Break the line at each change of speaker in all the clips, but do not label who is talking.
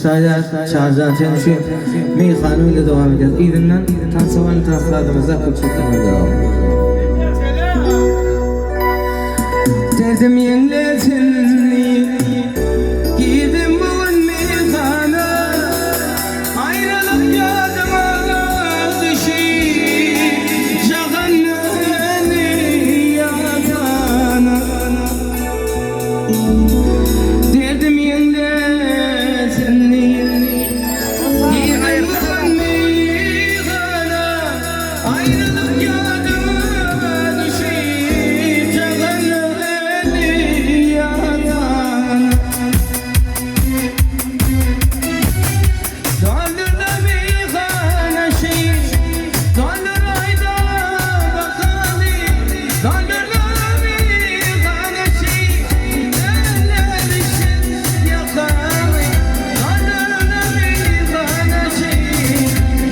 Arkadaşlar Şarjah Tenişi Meyhane ile devam edeceğiz. İdin'den Tansavan taraflarımıza kulçuklarına devam edeceğiz. Dedim yenletinli gidim bugün meyhane, ayrılık yadıma düşü cahennemi yatana. Dedim yenletinli gidim bugün meyhane, ayrılık yadıma düşü cahennemi yatana. Döndürle meyhane şey, döndür ayda bakalım, döndürle meyhane şey, eller için yakalım, döndürle meyhane şey,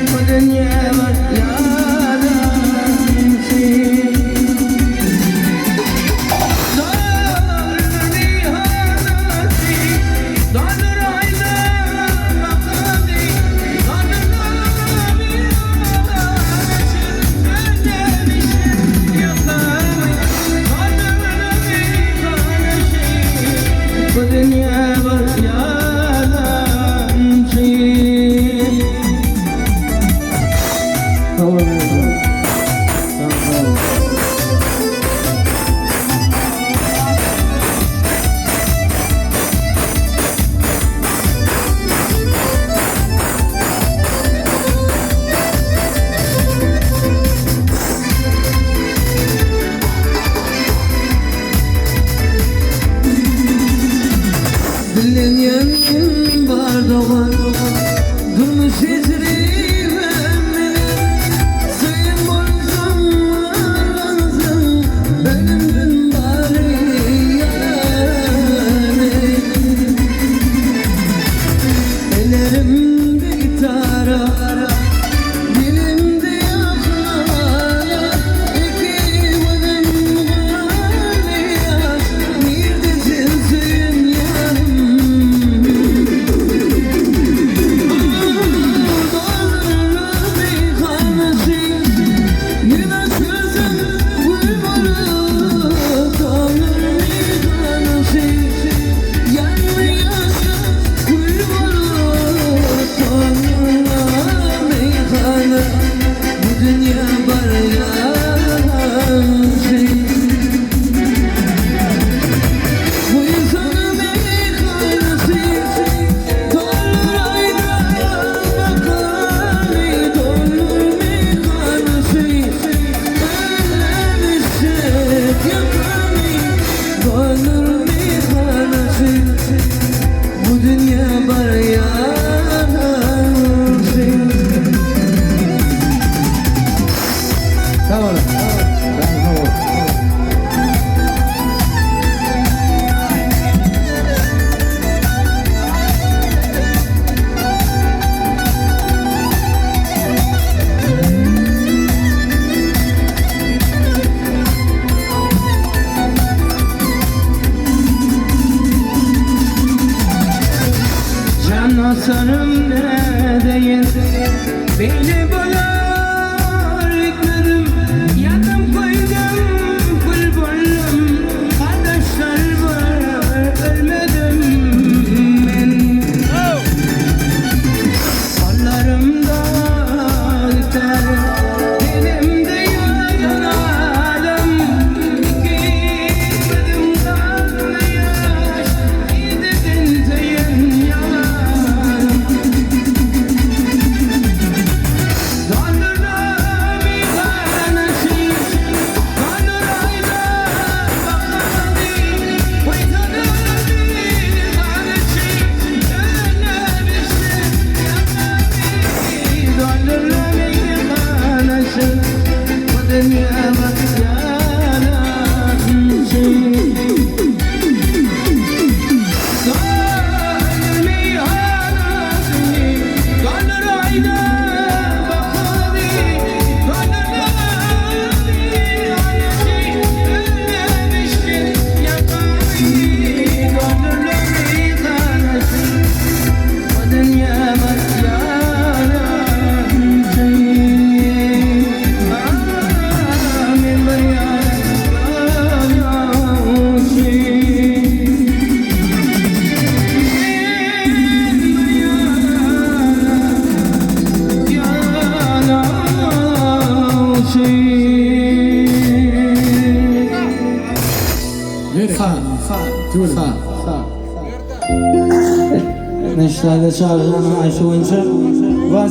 bu dünya var yalan şey. Dileyen bardağı durmuş izleyen beni, suyun boyuncan lazım benim dün bari yani. Ellerimde gitara, dilimde yaklara, iki vadım bari yaş, neredesin suyun yarım. Asarım neredeyim, beni bular hükmedim, yadım koydum kul bollum, kardeşler var ölmedim ben. Kollarımda gitar, dilimde yaradım, iki gözüm kanlı yaş, gidedin seyin yalan. Sağ. Neşter'de çağrılan Ayşe oyuncu.